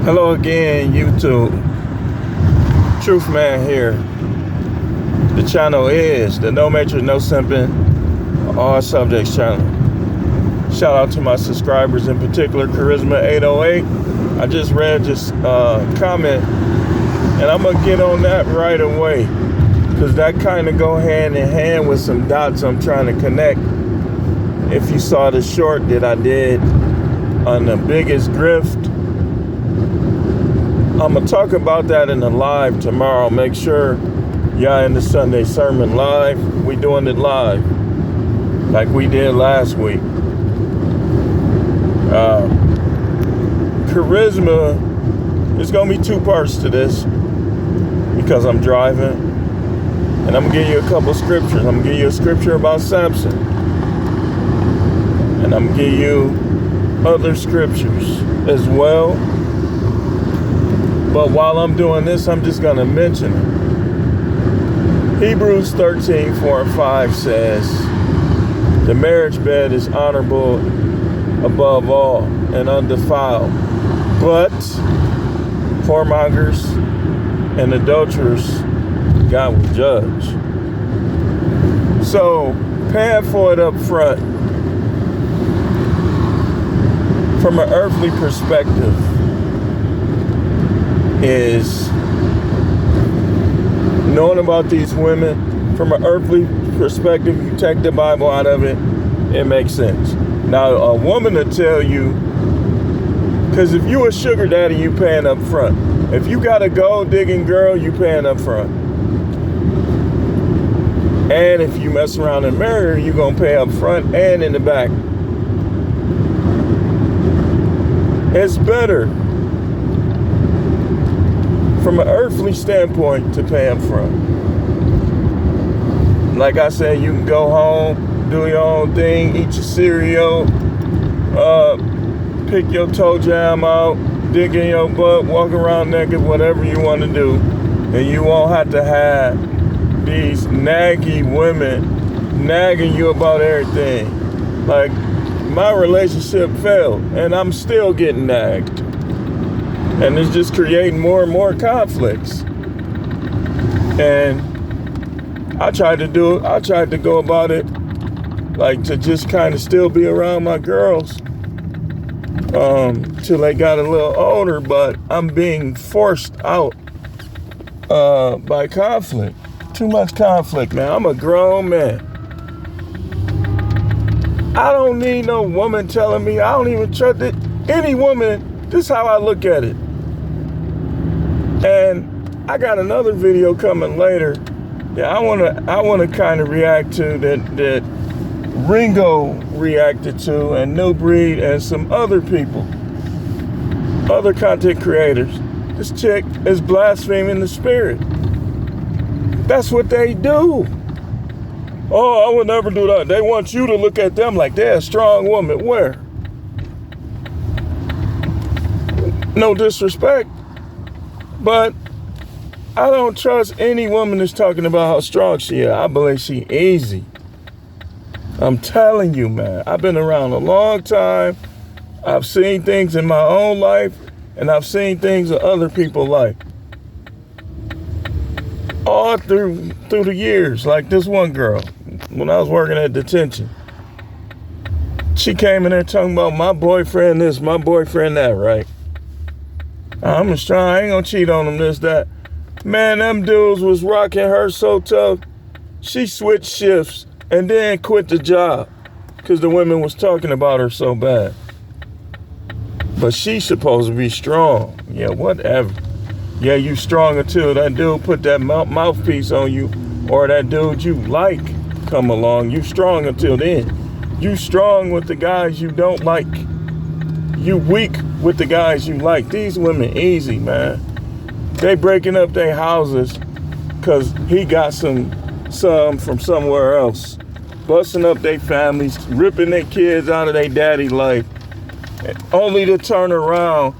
Hello again, YouTube. Truth Man here. The channel is the No Matrix, No Simping, All Subjects channel. Shout out to my subscribers, in particular Charisma 808. I just read this comment, and I'm gonna get on that right away, because that kind of go hand in hand with some dots I'm trying to connect. If you saw the short that I did on the biggest grift, I'm going to talk about that in the live tomorrow. Make sure y'all in the Sunday sermon live. We doing it live like we did last week. Charisma, there's going to be two parts to this because I'm driving. And I'm going to give you a couple scriptures. I'm going to give you a scripture about Samson. And I'm going to give you other scriptures as well. But while I'm doing this, I'm just going to mention it. Hebrews 13:4-5 says, the marriage bed is honorable above all and undefiled, but whoremongers and adulterers God will judge. So, paying for it up front, from an earthly perspective, is knowing about these women. From an earthly perspective, you take the Bible out of it, it makes sense. Now, a woman will tell you, because if you a sugar daddy, you paying up front. If you got a gold digging girl, you paying up front. And if you mess around and marry her, you gonna pay up front and in the back. It's better from an earthly standpoint to pay up front. Like I said, you can go home, do your own thing, eat your cereal, pick your toe jam out, dig in your butt, walk around naked, whatever you want to do. And you won't have to have these naggy women nagging you about everything. Like, my relationship failed, and I'm still getting nagged. And it's just creating more and more conflicts. And I tried to go about it, like, to just kind of still be around my girls till they got a little older, but I'm being forced out by conflict. Too much conflict, man. I'm a grown man. I don't need no woman telling me. I don't even trust it. Any woman, this is how I look at it. And I got another video coming later that I wanna kind of react to, that Ringo reacted to, and New Breed, and some other people, other content creators. This chick is blaspheming the spirit. That's what they do. Oh, I would never do that. They want you to look at them like they're a strong woman. Where? No disrespect, but I don't trust any woman that's talking about how strong she is. I believe she easy. I'm telling you, man. I've been around a long time. I've seen things in my own life, and I've seen things in other people's life. All through the years, like this one girl, when I was working at detention, she came in there talking about my boyfriend this, my boyfriend that, right? I'm strong, I ain't gonna cheat on him, this, that. Man, them dudes was rocking her so tough, she switched shifts and then quit the job because the women was talking about her so bad. But she's supposed to be strong. Yeah, whatever. Yeah, you strong until that dude put that mouthpiece on you, or that dude you like come along. You strong until then. You strong with the guys you don't like. You weak with the guys you like. These women easy, man. They breaking up their houses because he got some from somewhere else. Busting up their families, ripping their kids out of their daddy life, only to turn around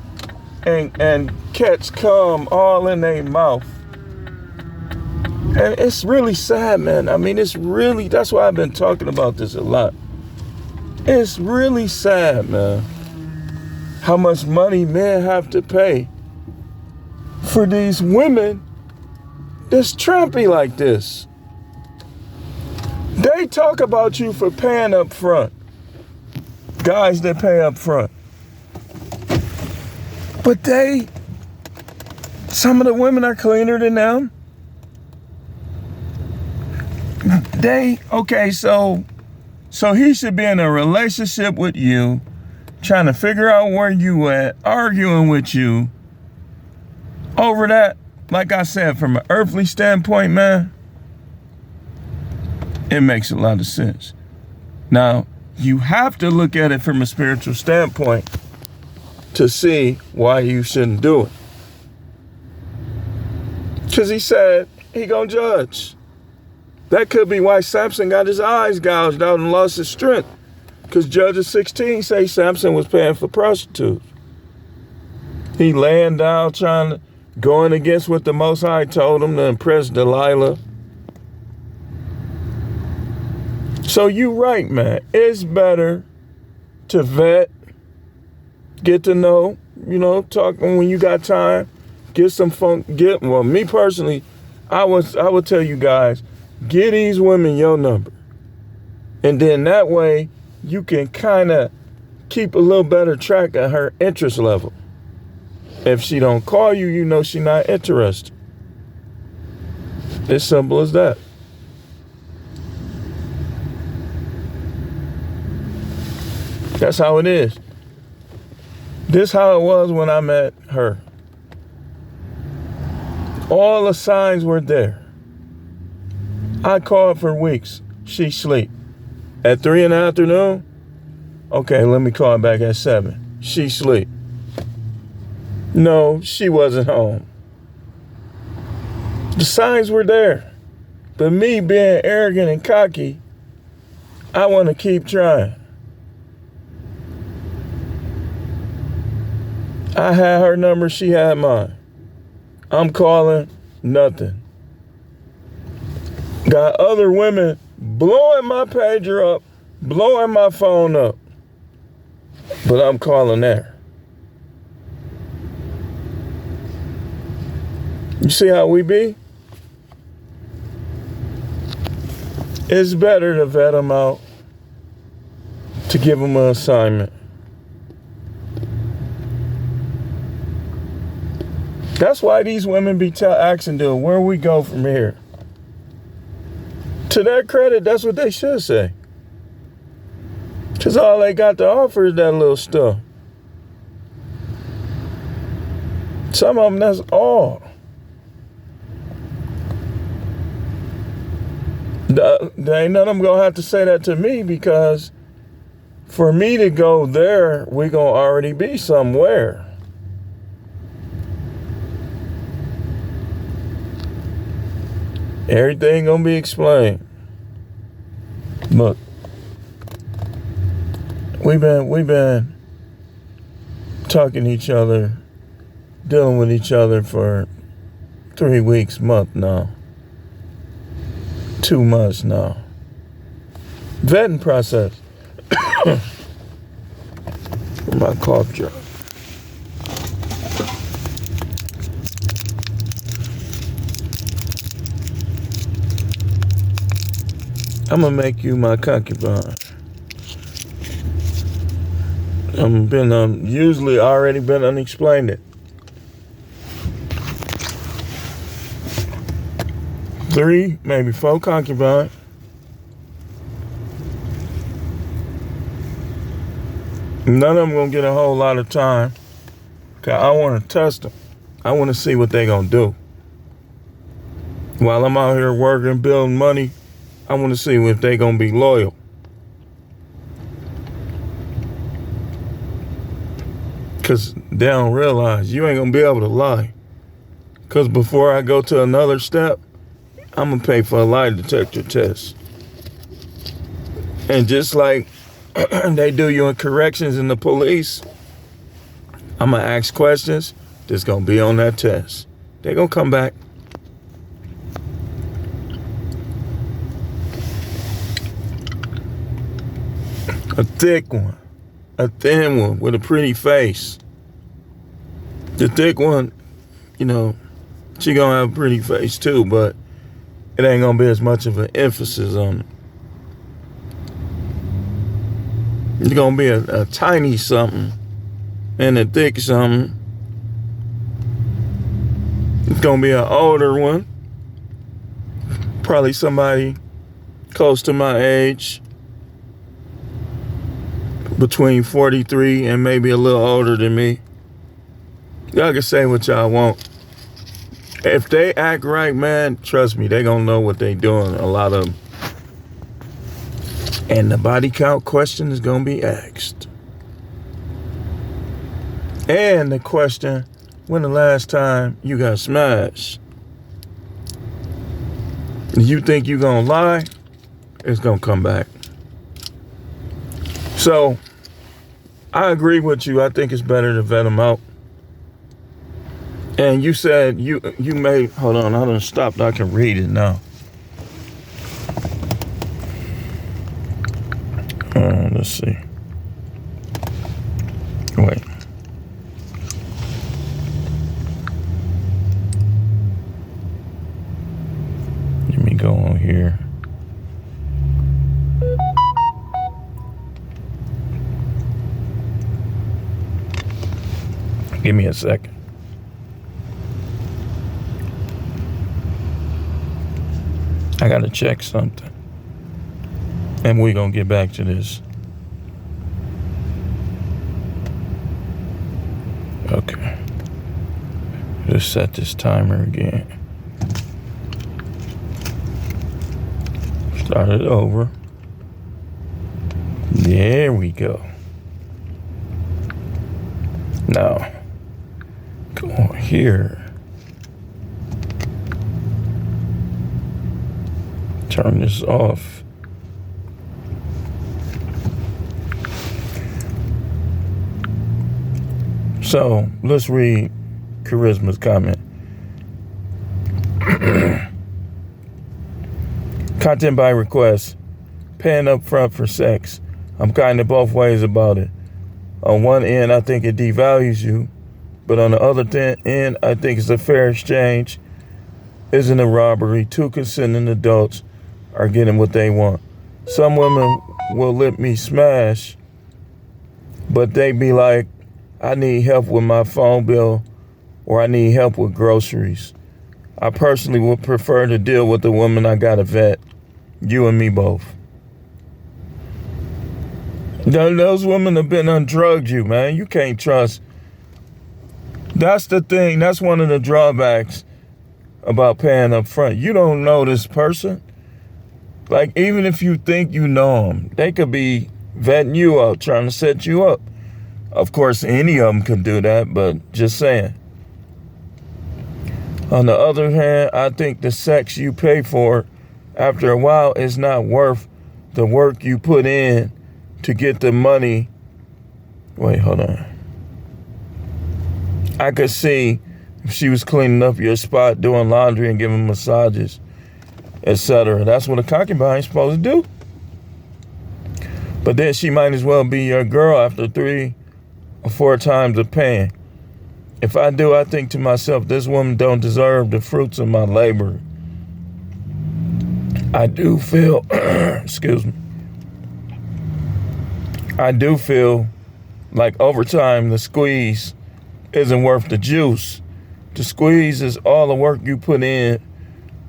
and catch cum all in their mouth. And it's really sad, man. I mean, that's why I've been talking about this a lot. It's really sad, man, how much money men have to pay for these women that's trampy like this. They talk about you for paying up front. Guys that pay up front. But some of the women are cleaner than them. So he should be in a relationship with you, trying to figure out where you at, arguing with you over that. Like I said, from an earthly standpoint, man, it makes a lot of sense. Now, you have to look at it from a spiritual standpoint to see why you shouldn't do it. Because he said he gonna judge. That could be why Samson got his eyes gouged out and lost his strength. Because Judges 16 say Samson was paying for prostitutes. He laying down going against what the Most High told him to impress Delilah. So you right, man. It's better to vet, get to know, talk when you got time, get some fun, well, me personally, I would tell you guys, get these women your number. And then that way you can kind of keep a little better track of her interest level. If she don't call you, you know she not interested. It's simple as that. That's how it is. This how it was when I met her. All the signs were there. I called for weeks. She sleep. At 3 in the afternoon, okay, let me call back at 7. She sleep. No, she wasn't home. The signs were there. But me being arrogant and cocky, I want to keep trying. I had her number, she had mine. I'm calling, nothing. Got other women blowing my pager up, blowing my phone up. But I'm calling there. You see how we be? It's better to vet them out, to give them an assignment. That's why these women be asking, dude, where we go from here? To their credit, that's what they should say. Because all they got to offer is that little stuff. Some of them, that's all. There ain't none of them going to have to say that to me, because for me to go there, we going to already be somewhere. Everything gonna be explained. Look, we've been talking to each other, dealing with each other for 3 weeks, month now. 2 months now. Vetting process. My cough drop. I'm gonna make you my concubine. Usually already been unexplained it. 3, maybe 4 concubines. None of them gonna get a whole lot of time. Cause I wanna test them. I wanna see what they gonna do. While I'm out here working, building money, I want to see if they going to be loyal. Because they don't realize you ain't going to be able to lie. Because before I go to another step, I'm going to pay for a lie detector test. And just like they do you in corrections in the police, I'm going to ask questions that's going to be on that test. They're going to come back. A thick one, a thin one with a pretty face. The thick one, She gonna have a pretty face too, but it ain't gonna be as much of an emphasis on it. It's gonna be a tiny something and a thick something. It's gonna be an older one. Probably somebody close to my age. Between 43 and maybe a little older than me. Y'all can say what y'all want. If they act right, man, trust me, they gonna know what they doing. A lot of them. And the body count question is gonna be asked. And the question, when the last time you got smashed? You think you gonna lie? It's gonna come back. So, I agree with you. I think it's better to vet them out. And you said you made, hold on, I done stopped. I can read it now. Let's see. Wait. Let me go on here. Give me a second. I gotta check something. And we're gonna get back to this. Okay. Just set this timer again. Start it over. There we go. Now, go on here. Turn this off. So, let's read Charisma's comment. Content by request. Paying up front for sex. I'm kind of both ways about it. On one end, I think it devalues you. But on the other end, I think it's a fair exchange. Isn't a robbery. Two consenting adults are getting what they want. Some women will let me smash, but they be like, I need help with my phone bill or I need help with groceries. I personally would prefer to deal with the woman I got to vet. You and me both. Those women have been undrugged you, man. You can't trust. That's the thing. That's one of the drawbacks about paying up front. You don't know this person. Like, even if you think you know them, they could be vetting you out, trying to set you up. Of course, any of them can do that, but just saying. On the other hand, I think the sex you pay for after a while is not worth the work you put in to get the money. Wait, hold on. I could see if she was cleaning up your spot, doing laundry and giving massages, etc. That's what a concubine's supposed to do. But then she might as well be your girl after 3 or 4 times of paying. If I do, I think to myself, this woman don't deserve the fruits of my labor. I do feel, excuse me. I do feel like over time, the squeeze isn't worth the juice. The squeeze is all the work you put in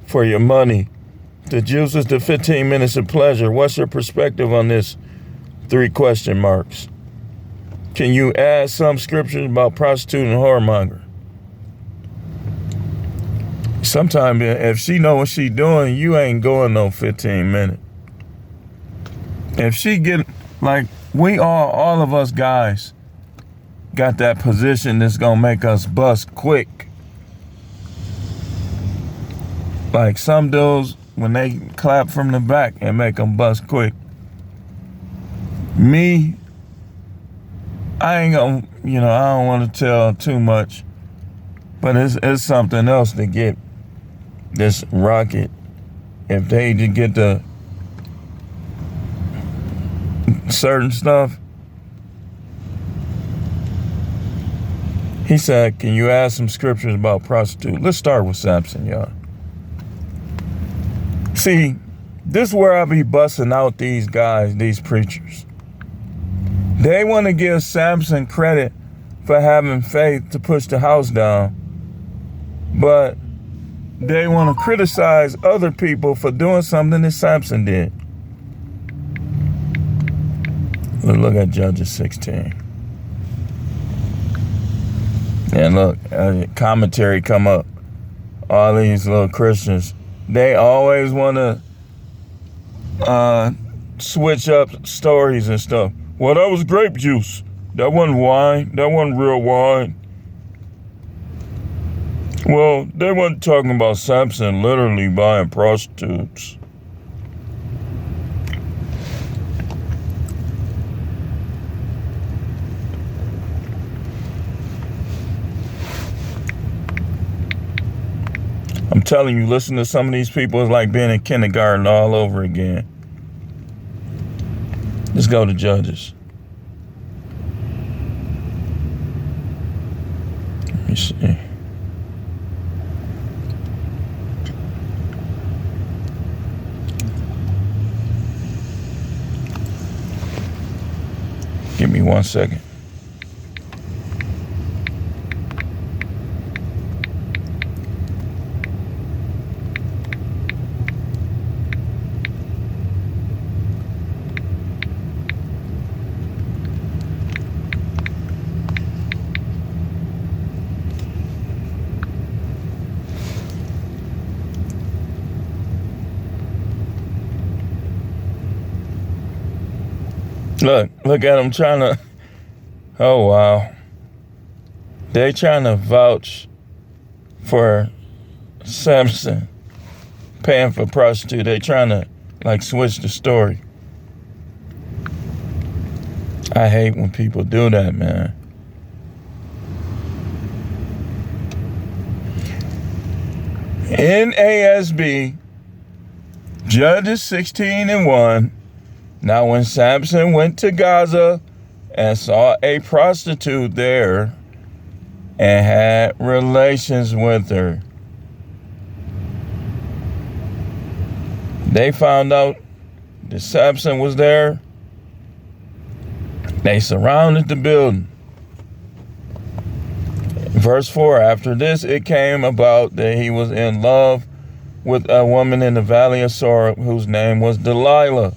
for your money. The juice is the 15 minutes of pleasure. What's your perspective on this? 3 question marks. Can you add some scriptures about prostitute and whoremonger? Sometimes if she know what she doing, you ain't going no 15 minutes. If she get, like, we all of us guys got that position that's gonna make us bust quick. Like some dudes, when they clap from the back and make them bust quick. Me, I ain't gonna, I don't want to tell too much, but it's something else to get this rocket. If they just get the certain stuff, He said, can you add some scriptures about prostitute? Let's start with Samson, y'all. See, this is where I be busting out these guys, these preachers. They want to give Samson credit for having faith to push the house down, but they want to criticize other people for doing something that Samson did. Let's look at Judges 16. And look, commentary come up. All these little Christians, they always want to switch up stories and stuff. Well, that was grape juice. That wasn't wine. That wasn't real wine. Well, they weren't talking about Samson literally buying prostitutes. I'm telling you, listen to some of these people, it's like being in kindergarten all over again. Let's go to Judges. Let me see. Give me 1 second. Look at them trying to, oh wow. They trying to vouch for Samson paying for prostitute. They trying to like switch the story. I hate when people do that, man. NASB, Judges 16:1. Now when Samson went to Gaza and saw a prostitute there and had relations with her, they found out that Samson was there. They surrounded the building. Verse 4, after this it came about that he was in love with a woman in the valley of Sorek whose name was Delilah.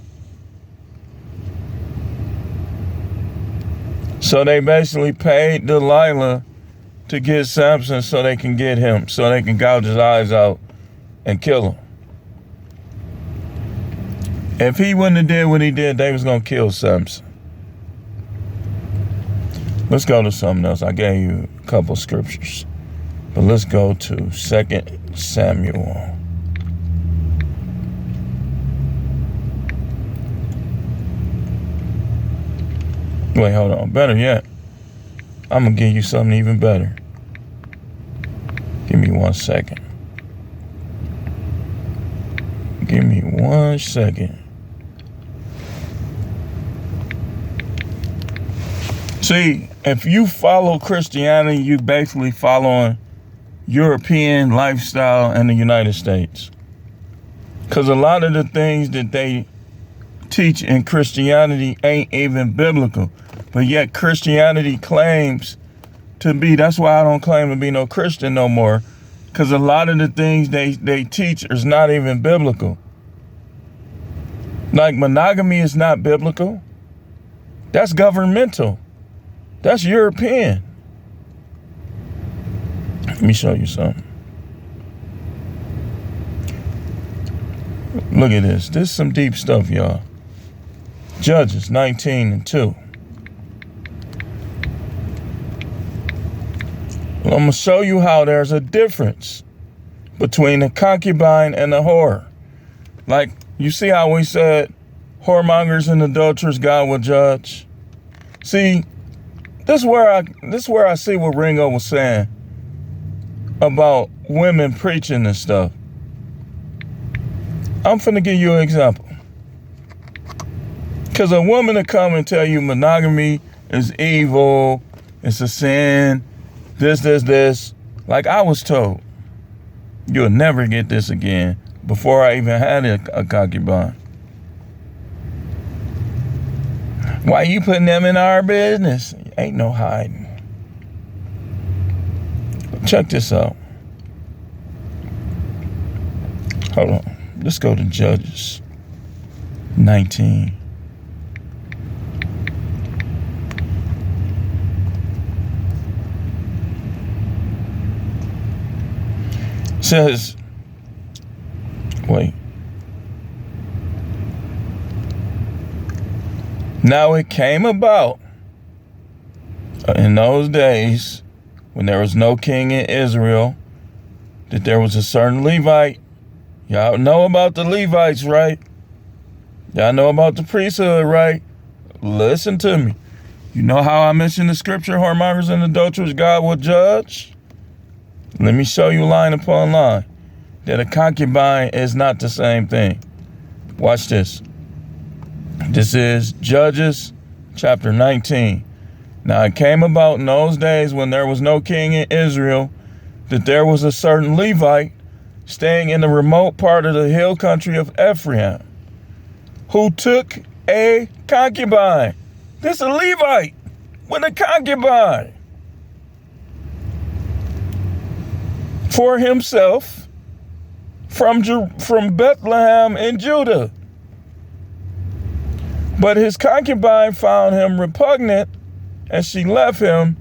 So they basically paid Delilah to get Samson so they can get him, so they can gouge his eyes out and kill him. If he wouldn't have did what he did, they was going to kill Samson. Let's go to something else. I gave you a couple scriptures, but let's go to 2 Samuel. Wait, hold on. Better yet, I'm going to give you something even better. Give me 1 second. Give me 1 second. See, if you follow Christianity, you basically following European lifestyle in the United States. Because a lot of the things that they teach in Christianity ain't even biblical. But yet Christianity claims to be. That's why I don't claim to be no Christian no more. Because a lot of the things they teach is not even biblical. Like monogamy is not biblical. That's governmental. That's European. Let me show you something. Look at this. This is some deep stuff, y'all. Judges 19:2. Well, I'm going to show you how there's a difference between the concubine and the whore. Like, you see how we said whoremongers and adulterers God will judge? See, this is where I see what Ringo was saying about women preaching and stuff. I'm finna give you an example. Because a woman to come and tell you monogamy is evil, it's a sin, this. Like I was told, you'll never get this again before I even had a concubine. Why you putting them in our business? Ain't no hiding. Check this out. Hold on. Let's go to Judges 19. Says, wait. Now it came about in those days when there was no king in Israel that there was a certain Levite. Y'all know about the Levites, right? Y'all know about the priesthood, right? Listen to me. You know how I mentioned the scripture, whoremongers and adulterers God will judge? Let me show you line upon line that a concubine is not the same thing. Watch this. This is Judges chapter 19. Now it came about in those days when there was no king in Israel that there was a certain Levite staying in the remote part of the hill country of Ephraim who took a concubine. This is a Levite with a concubine for himself from Bethlehem in Judah. But his concubine found him repugnant, and she left him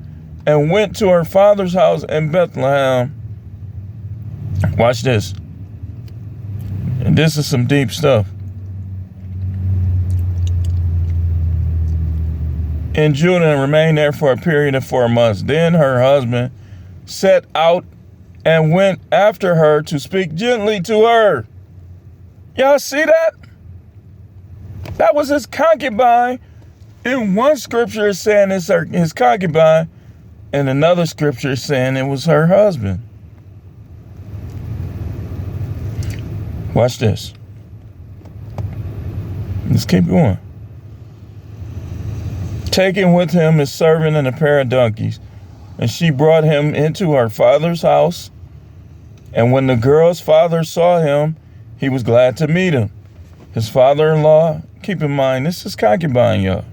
and went to her father's house in Bethlehem. Watch this. And this is some deep stuff. In Judah, and remained there for a period of 4 months. Then her husband set out and went after her to speak gently to her. Y'all see that? That was his concubine. In one scripture it's saying it's his concubine, and another scripture is saying it was her husband. Watch this. Let's keep going. Taking with him his servant and a pair of donkeys, and she brought him into her father's house. And when the girl's father saw him, he was glad to meet him. His father-in-law, keep in mind, this is concubine, y'all.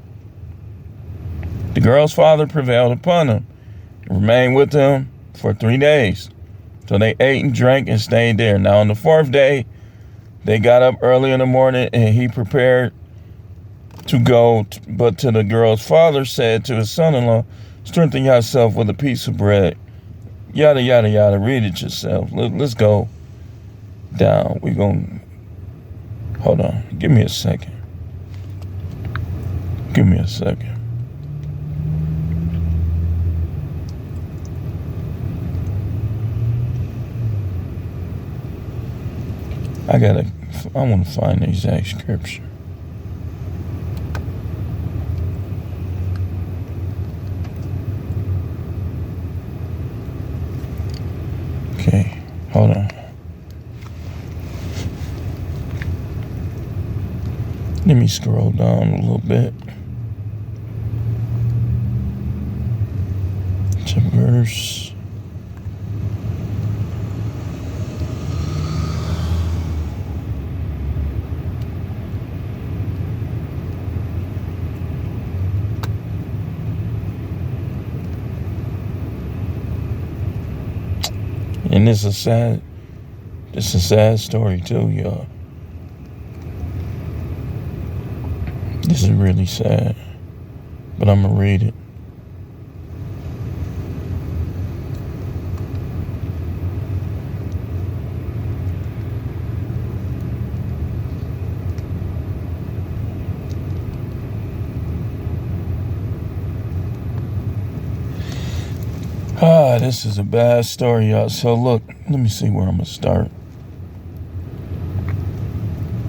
The girl's father prevailed upon him and remained with him for 3 days. So they ate and drank and stayed there. Now on the 4th day, they got up early in the morning and he prepared to go. But to the girl's father said to his son-in-law, strengthen yourself with a piece of bread. Yada, yada, yada. Read it yourself. Let's go down. We're going to, hold on. Give me a second. Give me a second. I want to find the exact scripture. Okay, hold on. Let me scroll down a little bit to verse. And this is a sad story too, y'all. This is really sad, but I'm gonna read it. This is a bad story, y'all. So look, let me see where I'm gonna start.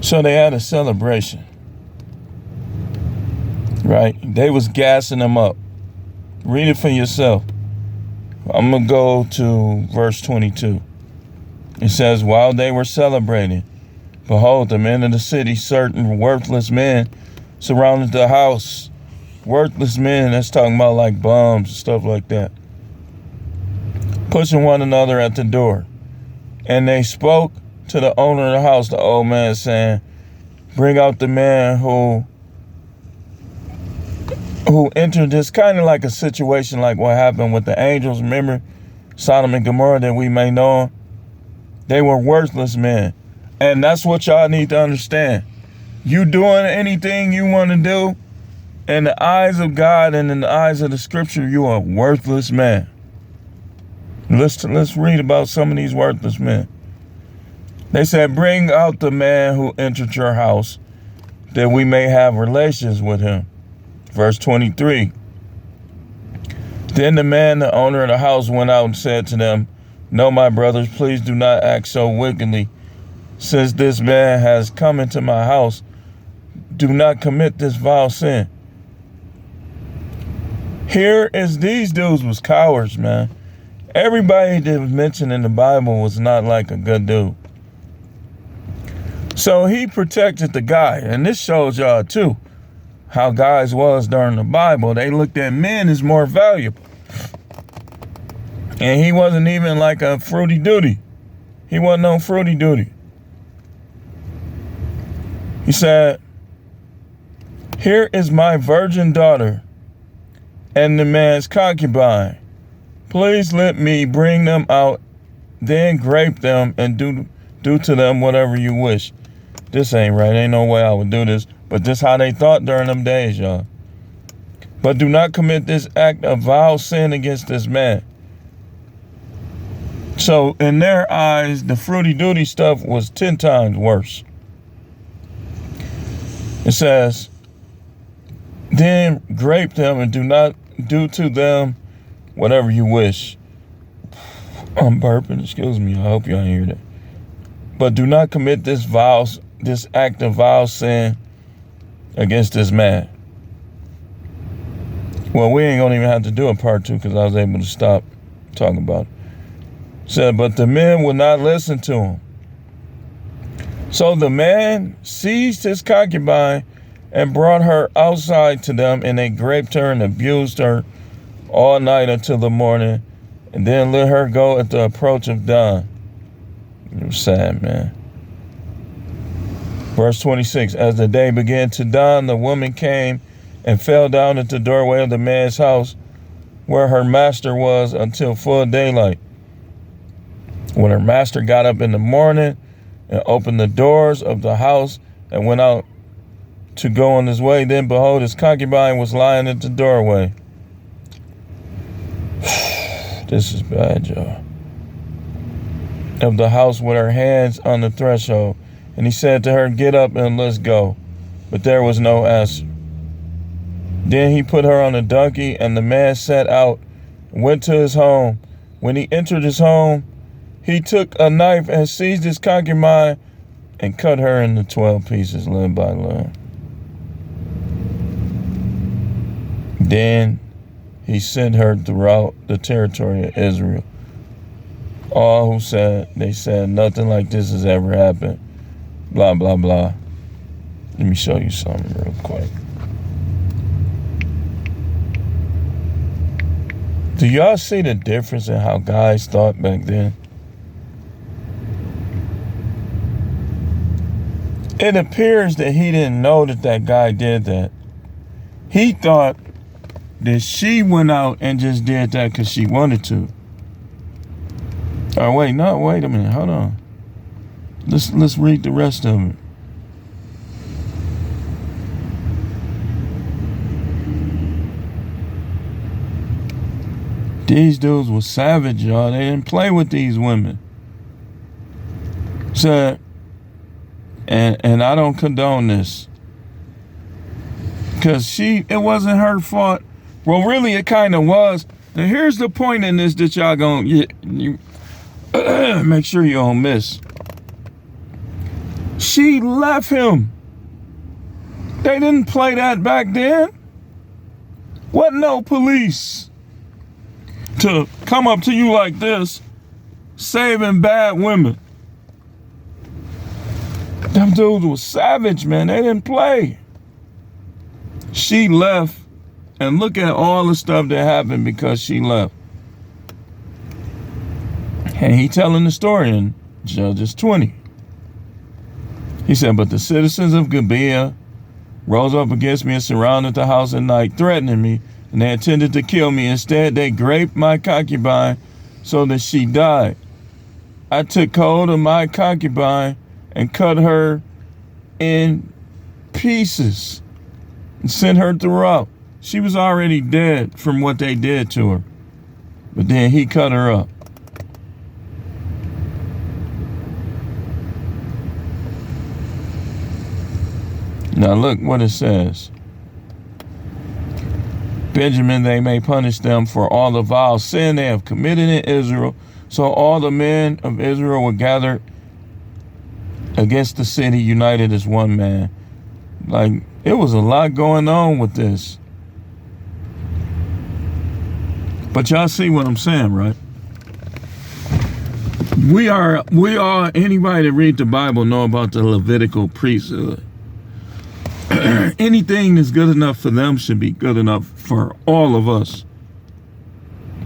So they had a celebration, right? They was gassing them up. Read it for yourself. I'm gonna go to verse 22. It says, while they were celebrating, behold, the men of the city, certain worthless men, surrounded the house. Worthless men, that's talking about like bums and stuff like that. pushing one another at the door. And they spoke to the owner of the house, the old man, saying, bring out the man who entered this, kind of like a situation like what happened with the angels. Remember Sodom and Gomorrah that we may know? They were worthless men. And that's what y'all need to understand. You doing anything you want to do, in the eyes of God and in the eyes of the scripture, you are a worthless man. Let's read about some of these worthless men. They said, bring out the man who entered your house, that we may have relations with him. Verse 23. Then the man, the owner of the house, went out and said to them, no, my brothers, please do not act so wickedly. Since this man has come into my house, do not commit this vile sin. Here is these dudes was cowards, man. Everybody that was mentioned in the Bible was not like a good dude. So he protected the guy. And this shows y'all too how guys was during the Bible. They looked at men as more valuable. And he wasn't even like a fruity duty. He wasn't no fruity duty. He said, here is my virgin daughter and the man's concubine. Please let me bring them out, then grape them and do to them whatever you wish. This ain't right. Ain't no way I would do this. But this how they thought during them days, y'all. But do not commit this act of vile sin against this man. So in their eyes, the fruity duty stuff was 10 times worse. It says, then grape them and do not do to them whatever you wish. I'm burping, excuse me. I hope y'all hear that. But do not commit this act of vile sin against this man. Well, we ain't gonna even have to do a part 2 because I was able to stop talking about it. Said, but the men would not listen to him. So the man seized his concubine and brought her outside to them, and they raped her and abused her all night until the morning, and then let her go at the approach of dawn. It was sad, man. Verse 26, as the day began to dawn, the woman came and fell down at the doorway of the man's house where her master was until full daylight. When her master got up in the morning and opened the doors of the house and went out to go on his way, then behold, his concubine was lying at the doorway. This is bad, y'all. Of the house with her hands on the threshold. And he said to her, get up and let's go. But there was no answer. Then he put her on a donkey, and the man set out and went to his home. When he entered his home, he took a knife and seized his concubine and cut her into 12 pieces, limb by limb. Then he sent her throughout the territory of Israel. All who said, they said, nothing like this has ever happened. Blah, blah, blah. Let me show you something real quick. Do y'all see the difference in how guys thought back then? It appears that he didn't know that that guy did that. He thought that she went out and just did that because she wanted to. Oh, wait a minute. Hold on. Let's read the rest of it. These dudes were savage, y'all. They didn't play with these women. So, and I don't condone this. Because it wasn't her fault. Well, really, it kind of was. Now, here's the point in this that y'all gonna make sure you don't miss. She left him. They didn't play that back then. Wasn't no police to come up to you like this, saving bad women. Them dudes was savage, man. They didn't play. She left, and look at all the stuff that happened because she left. And he telling the story in Judges 20. He said, but the citizens of Gibeah rose up against me and surrounded the house at night, threatening me, and they intended to kill me. Instead, they raped my concubine so that she died. I took hold of my concubine and cut her in pieces and sent her throughout. She was already dead from what they did to her, but then he cut her up. Now look what it says. Benjamin, they may punish them for all the vile sin they have committed in Israel. So all the men of Israel were gathered against the city, united as one man. Like, it was a lot going on with this. But y'all see what I'm saying, right? We are, anybody that read the Bible know about the Levitical priesthood. Anything that's good enough for them should be good enough for all of us.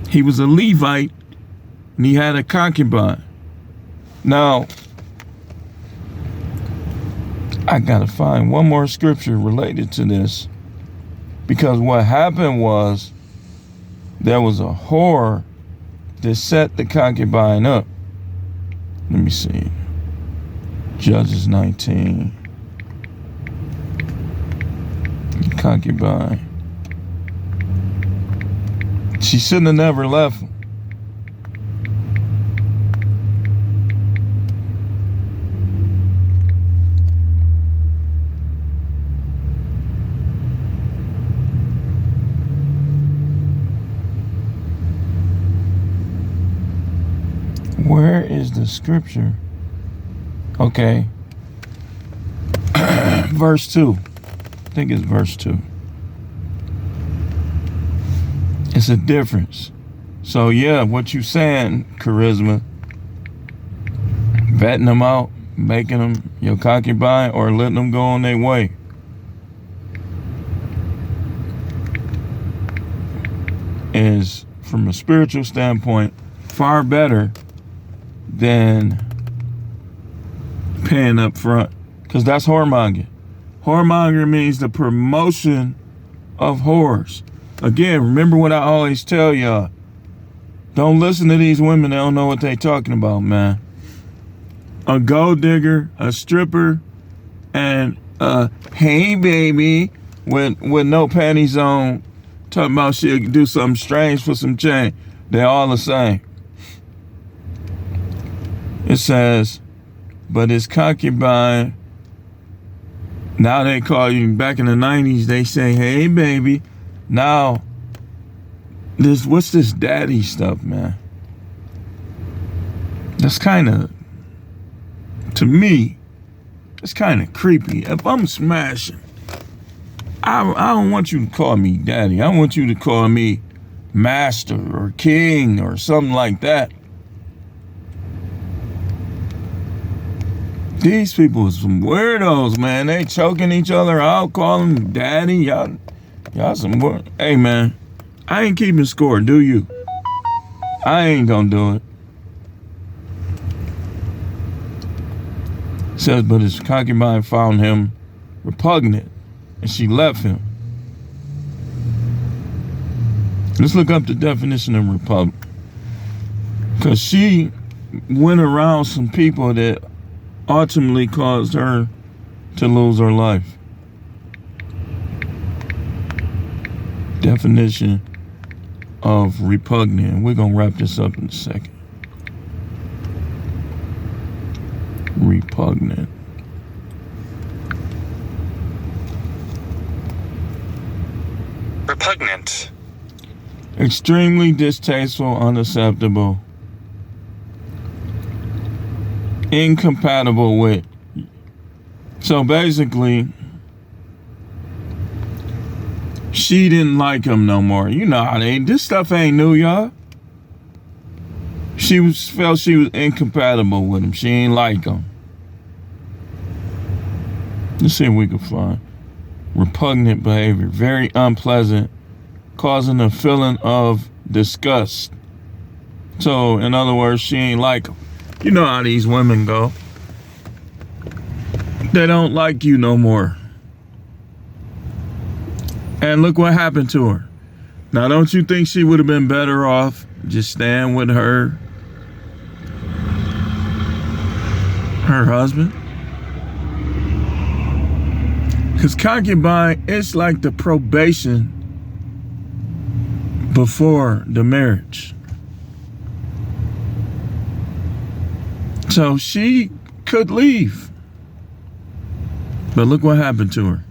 He was a Levite and he had a concubine. Now, I gotta find one more scripture related to this, because what happened was there was a whore that set the concubine up. Let me see. Judges 19. Concubine. She shouldn't have never left him. Where is the scripture? Okay. Verse 2. I think it's verse 2. It's a difference. So yeah, what you saying, Charisma, vetting them out, making them your concubine, or letting them go on their way. Is, from a spiritual standpoint, far better than paying up front. Because that's whoremongering. Whoremonger means the promotion of whores. Again, remember what I always tell y'all. Don't listen to these women. They don't know what they talking about, man. A gold digger, a stripper, and hey baby with no panties on, talking about she'll do something strange for some change. They're all the same. It says, but his concubine, now they call you, back in the 90s, they say, hey, baby. Now, what's this daddy stuff, man? That's kind of, to me, it's kind of creepy. If I'm smashing, I don't want you to call me daddy. I want you to call me master or king or something like that. These people are some weirdos, man. They choking each other out, calling them daddy. Y'all some more. Hey, man, I ain't keeping score, do you? I ain't gonna do it. It says, but his concubine found him repugnant, and she left him. Let's look up the definition of repugnant. Because she went around some people that ultimately caused her to lose her life. Definition of repugnant. We're going to wrap this up in a second. Repugnant. Repugnant. Extremely distasteful, unacceptable, incompatible with. So basically, she didn't like him no more. You know how this stuff ain't new, y'all. She felt she was incompatible with him. She ain't like him. Let's see if we can find repugnant behavior. Very unpleasant, causing a feeling of disgust, So, in other words, she ain't like him. You know how these women go. They don't like you no more. And look what happened to her. Now, don't you think she would have been better off just staying with her husband? Because concubine, it's like the probation before the marriage. So she could leave. But look what happened to her.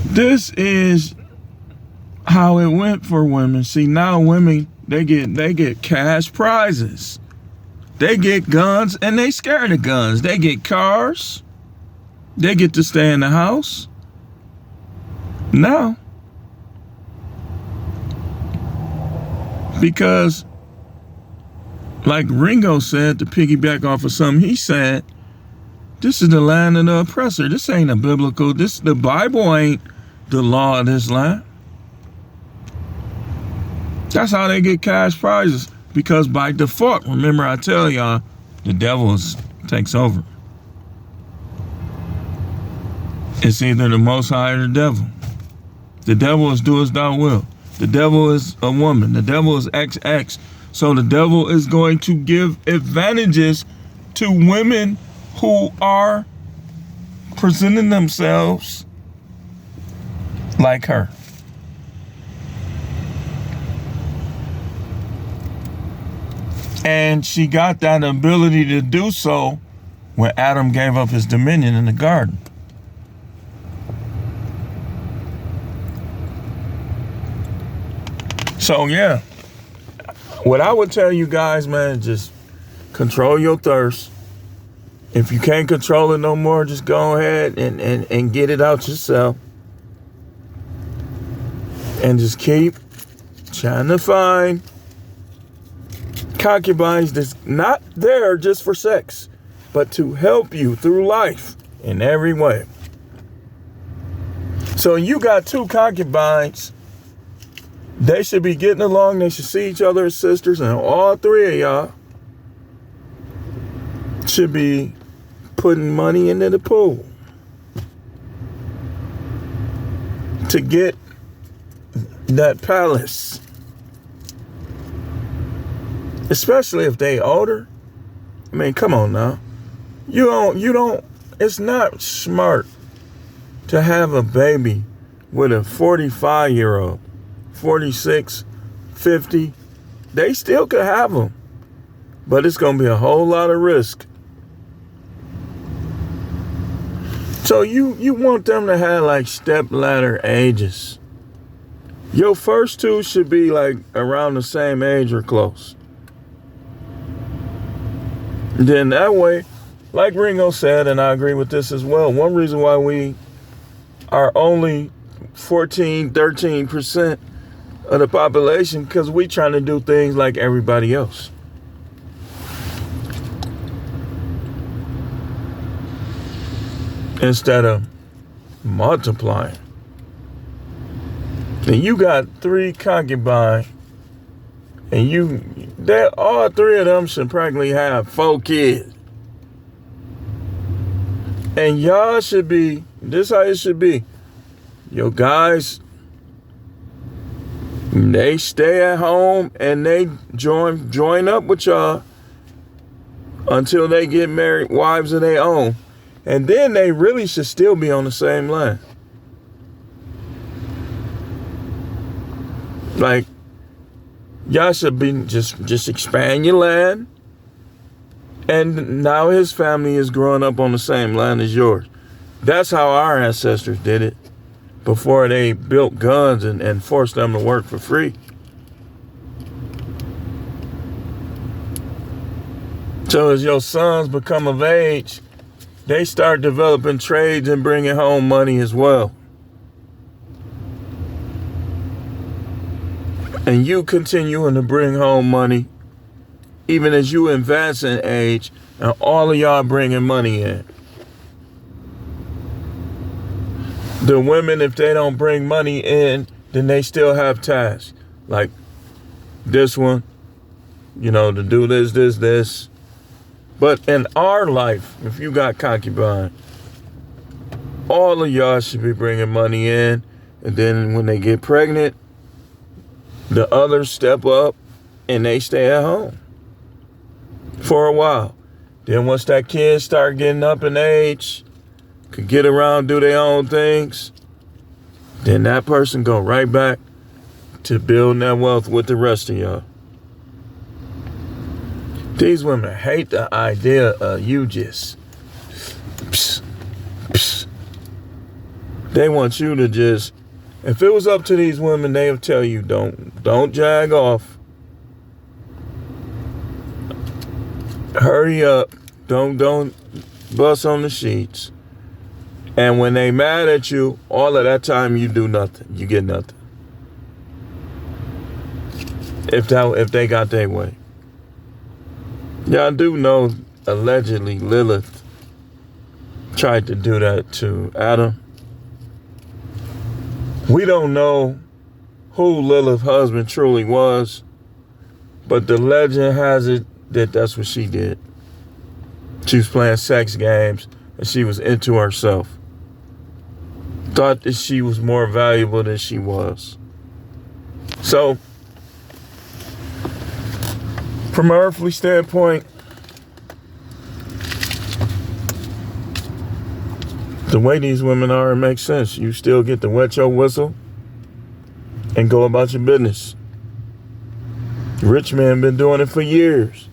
This is how it went for women. See, now women, they get cash prizes. They get guns and they scared of guns. They get cars. They get to stay in the house. Now, because like Ringo said, to piggyback off of something he said, this is the land of the oppressor. This ain't a biblical, the Bible ain't the law of this land. That's how they get cash prizes. Because by default, remember I tell y'all, the devil takes over. It's either the Most High or the devil. The devil is do as thou will. The devil is a woman. The devil is XX. So the devil is going to give advantages to women who are presenting themselves like her. And she got that ability to do so when Adam gave up his dominion in the garden. So yeah, what I would tell you guys, man, just control your thirst. If you can't control it no more, just go ahead and get it out yourself. And just keep trying to find concubines that's not there just for sex, but to help you through life in every way. So you got two concubines. They should be getting along. They should see each other as sisters. And all three of y'all should be putting money into the pool to get that palace. Especially if they older. I mean, come on now. You don't, it's not smart to have a baby with a 45-year-old, 46, 50. They still could have them. But it's going to be a whole lot of risk. So you want them to have like step ladder ages. Your first two should be like around the same age or close. Then that way, like Ringo said, and I agree with this as well, one reason why we are only 14, 13% of the population, because we trying to do things like everybody else. Instead of multiplying. And you got 3 concubines, and all 3 of them should practically have 4 kids. And y'all should be, this how it should be. Your guys, they stay at home and they join up with y'all until they get married, wives of their own. And then they really should still be on the same line. Like, y'all should be just expand your land. And now his family is growing up on the same land as yours. That's how our ancestors did it before they built guns and forced them to work for free. So as your sons become of age, they start developing trades and bringing home money as well. And you continuing to bring home money, even as you advance in age, and all of y'all bringing money in. The women, if they don't bring money in, then they still have tasks. Like this one, to do this. But in our life, if you got concubine, all of y'all should be bringing money in. And then when they get pregnant, the others step up and they stay at home for a while. Then once that kid start getting up in age, could get around, do their own things, then that person go right back to building that wealth with the rest of y'all. These women hate the idea of you just, They want you to just, if it was up to these women, they'll tell you, don't jag off. Hurry up. Don't bust on the sheets. And when they mad at you, all of that time you do nothing. You get nothing. If they got their way. Y'all do know, allegedly, Lilith tried to do that to Adam. We don't know who Lilith's husband truly was, but the legend has it that that's what she did. She was playing sex games and she was into herself. Thought that she was more valuable than she was. So, from an earthly standpoint, the way these women are, it makes sense. You still get to wet your whistle and go about your business. Rich men been doing it for years.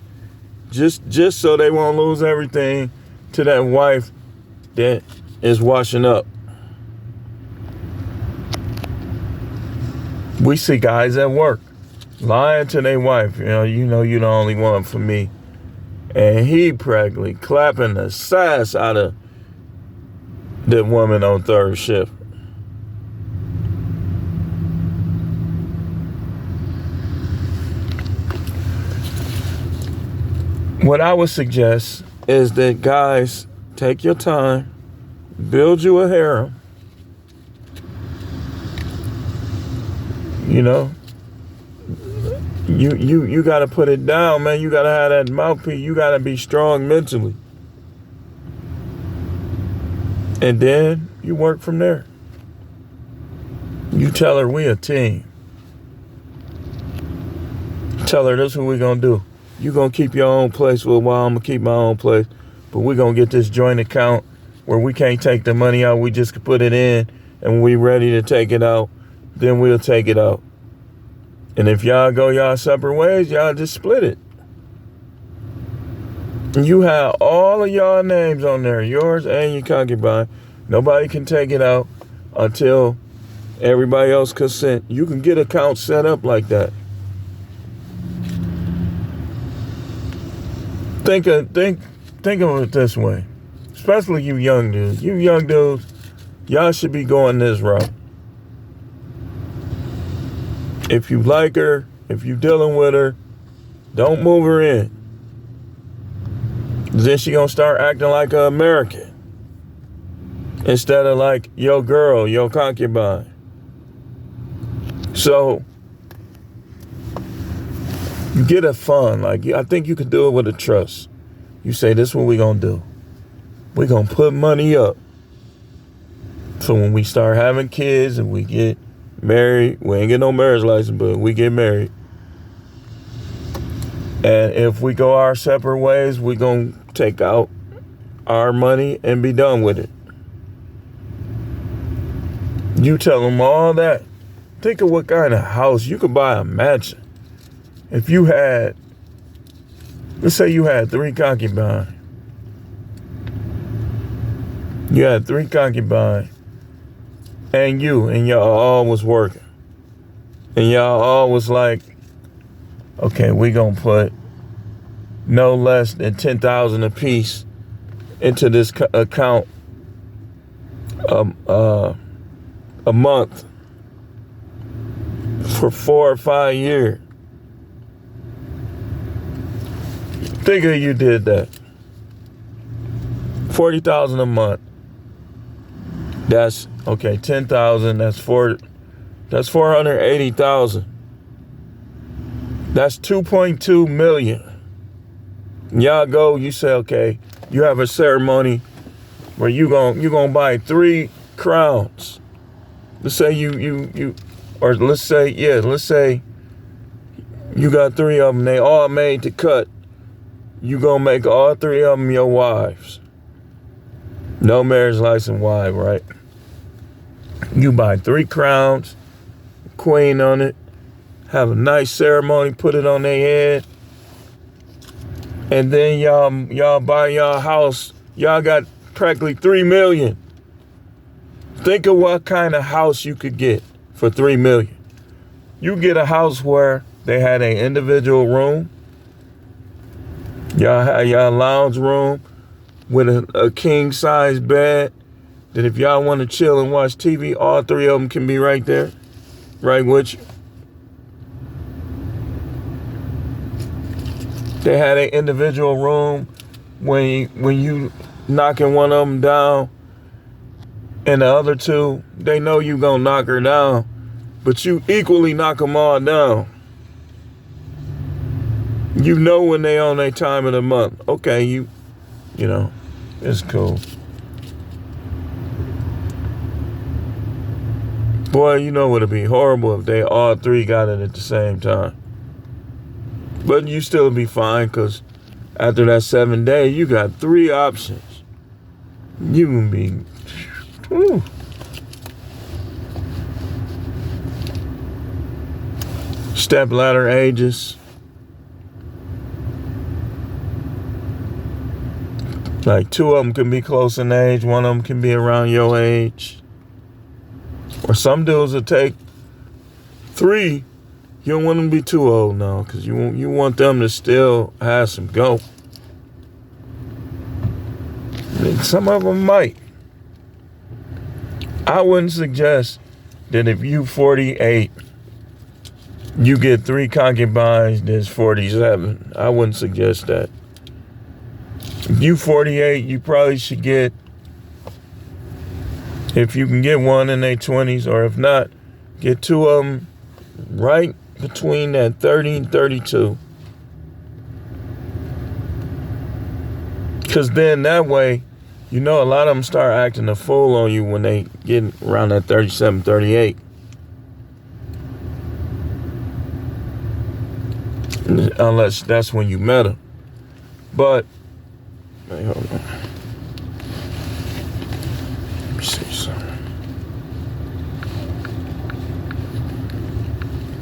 Just so they won't lose everything to that wife that is washing up. We see guys at work lying to their wife. You know you're the only one for me. And he practically clapping the sass out of the woman on third shift. What I would suggest is that guys, take your time, build you a harem. You gotta put it down, man. You gotta have that mouthpiece. You gotta be strong mentally. And then you work from there. You tell her we a team. Tell her this is what we gonna do. You gonna keep your own place for a while, I'm gonna keep my own place. But we gonna get this joint account where we can't take the money out, we just can put it in, and when we ready to take it out, then we'll take it out. And if y'all go y'all separate ways, y'all just split it. And you have all of y'all names on there, yours and your concubine. Nobody can take it out until everybody else consent. You can get accounts set up like that. Think of it this way, especially you young dudes. You young dudes, y'all should be going this route. If you like her, if you dealing with her, don't move her in. Then she gonna start acting like an American instead of like your girl, your concubine. So you get a fund. I think you could do it with a trust. You say, this is what we gonna do. We gonna put money up. So when we start having kids and we get married, we ain't get no marriage license, but we get married. And if we go our separate ways, we gonna take out our money and be done with it. You tell them all that. Think of what kind of house. You could buy a mansion. If you had, let's say you had 3 concubines. You had 3 concubines. And y'all all was working. And y'all all was like, okay, we gonna put no less than $10,000 a piece into this account a month for 4 or 5 years. Think of you did that. $40,000 a month. That's okay. 10,000. That's 480,000. That's 2.2 million. Y'all go. You say, okay. You have a ceremony where you gonna buy 3 crowns. Let's say let's say you got 3 of them. They all made to cut. You gonna make all 3 of them your wives. No marriage license wife, right? You buy 3 crowns, queen on it, have a nice ceremony, put it on their head, and then y'all buy y'all house. Y'all got practically 3 million. Think of what kind of house you could get for 3 million. You get a house where they had an individual room. Y'all had y'all lounge room with a king size bed. That if y'all want to chill and watch TV, all 3 of them can be right there, right with you. They had an individual room when you knocking one of them down, and the other 2, they know you gonna knock her down, but you equally knock them all down. You know when they on their time of the month. Okay, you know, it's cool. Boy, you know what'd be horrible if they all 3 got it at the same time. But you still be fine, because after that 7 day, you got 3 options. You can be, whew. Step ladder ages. Like 2 of them can be close in age, 1 of them can be around your age. Or some dudes will take 3. You don't want them to be too old now, because you want them to still have some go. I mean, some of them might. I wouldn't suggest that if you 48, you get 3 concubines that's 47. I wouldn't suggest that. If you 48, you probably should get, if you can get 1 in their 20s, or if not, get 2 of them right between that 30 and 32. Because then that way, you know, a lot of them start acting a fool on you when they get around that 37, 38. Unless that's when you met them. But, hey, hold on. Let me see something.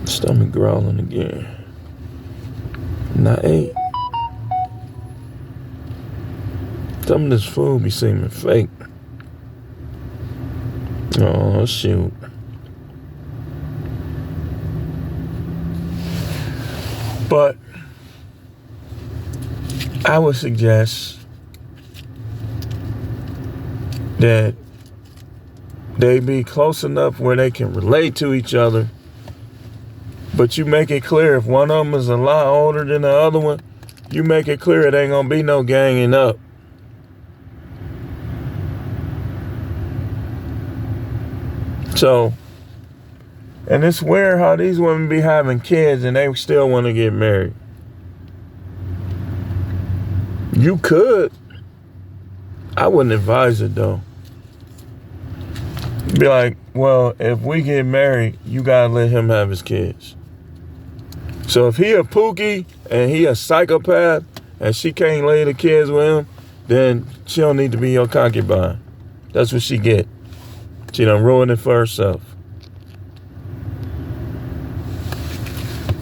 Stomach growling again. Not 8. Some of this food be seeming fake. Oh, shoot. But I would suggest that they be close enough where they can relate to each other, but you make it clear if one of them is a lot older than the other one, you make it clear it ain't gonna be no ganging up. So, and it's weird how these women be having kids and they still want to get married. You could. I wouldn't advise it though. Be like, well, if we get married, you gotta let him have his kids. So if he a pookie and he a psychopath and she can't lay the kids with him, then she don't need to be your concubine. That's what she get. She done ruined it for herself.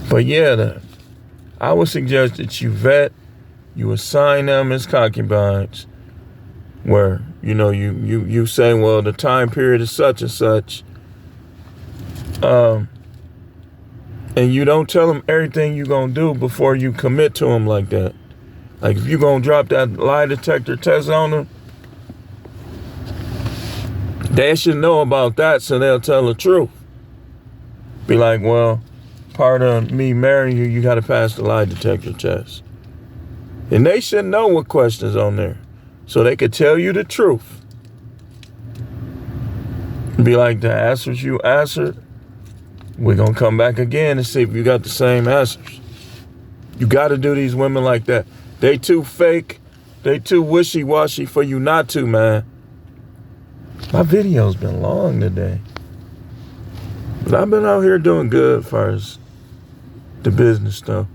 But yeah, I would suggest that you vet, you assign them as concubines, where, you know, you say, well, the time period is such and such. And you don't tell them everything you're going to do before you commit to them like that. Like if you're going to drop that lie detector test on them, they should know about that so they'll tell the truth. Be like, well, part of me marrying you, you got to pass the lie detector test. And they should know what questions on there so they could tell you the truth. Be like the answers you answered. We're going to come back again and see if you got the same answers. You got to do these women like that. They too fake. They too wishy-washy for you not to, man. My video's been long today. But I've been out here doing good as far as the business stuff.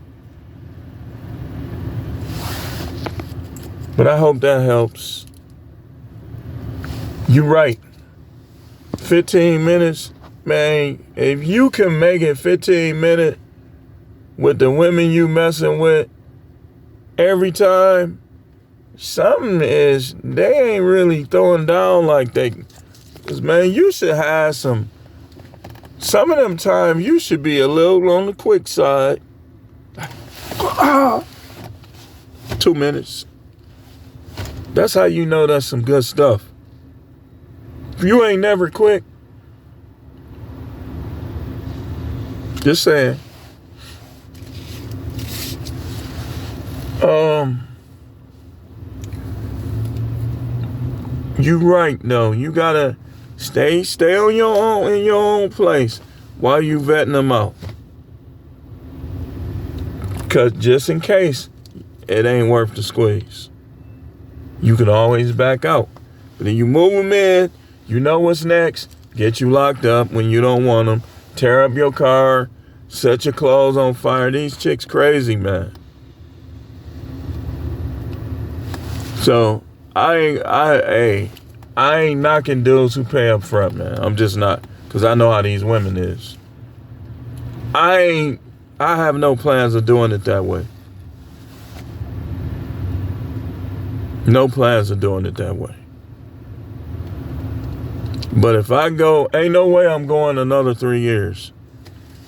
But I hope that helps. You're right. 15 minutes, man, if you can make it 15 minutes with the women you messing with every time, they ain't really throwing down like they, because, man, you should have some of them times you should be a little on the quick side. 2 minutes. That's how you know that's some good stuff. If you ain't never quick, just saying. You right though. You gotta stay on your own in your own place while you vetting them out. Cause just in case it ain't worth the squeeze, you can always back out. But then you move them in, you know what's next. Get you locked up when you don't want them. Tear up your car, set your clothes on fire. These chicks crazy, man. So I ain't knocking dudes who pay up front, man. I'm just not, because I know how these women is. I have no plans of doing it that way. No plans of doing it that way. But if I go, ain't no way I'm going another 3 years.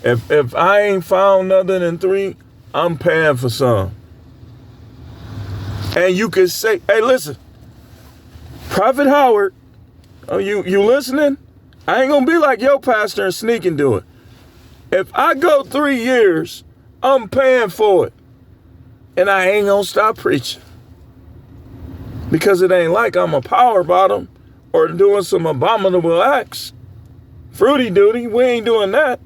If I ain't found nothing in 3, I'm paying for some. And you could say, hey, listen, Prophet Howard, you listening? I ain't gonna be like your pastor and sneak and do it. If I go 3 years, I'm paying for it. And I ain't gonna stop preaching. Because it ain't like I'm a power bottom or doing some abominable acts. Fruity duty, we ain't doing that.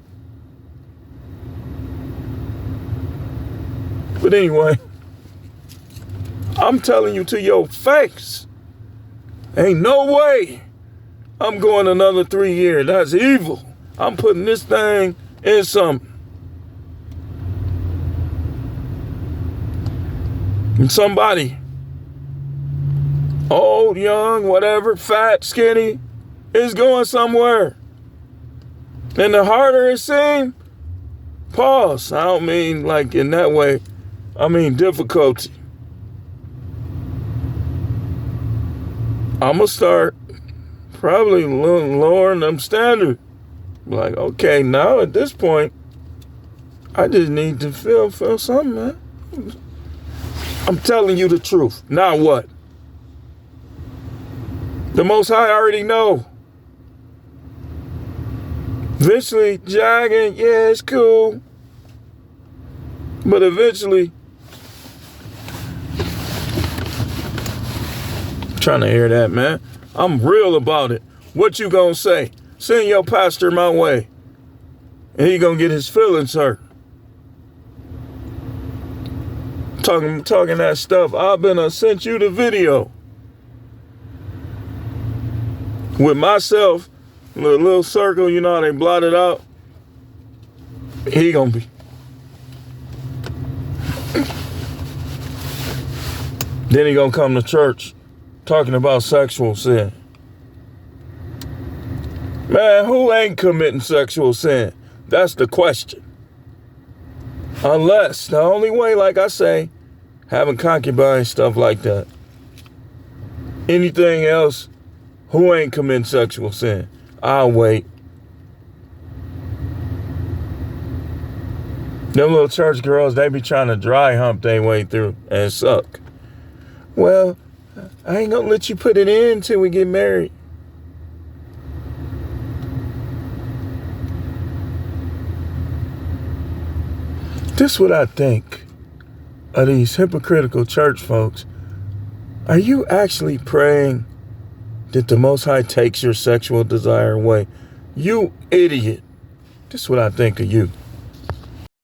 But anyway, I'm telling you to your face, ain't no way I'm going another 3 years. That's evil. I'm putting this thing in something. And somebody, old, young, whatever, fat, skinny, is going somewhere. And the harder it seems, pause. I don't mean like in that way. I mean difficulty. I'm going to start probably lowering them standards. Like, okay, now at this point, I just need to feel something, man. I'm telling you the truth. Now what? The Most High already know. Eventually, jogging, yeah, it's cool. But eventually, trying to hear that, man. I'm real about it. What you gonna say? Send your pastor my way. And he gonna get his feelings hurt. Talking that stuff. I've been sent you the video. With myself, a little circle, you know how they blot it out. He gonna be. Then he gonna come to church talking about sexual sin. Man, who ain't committing sexual sin? That's the question. Unless, the only way, like I say, having concubines, stuff like that. Anything else, who ain't committing sexual sin? I'll wait. Them little church girls, they be trying to dry hump their way through and suck. Well, I ain't gonna let you put it in till we get married. This is what I think of these hypocritical church folks. Are you actually praying that the Most High takes your sexual desire away. You idiot. This is what I think of you.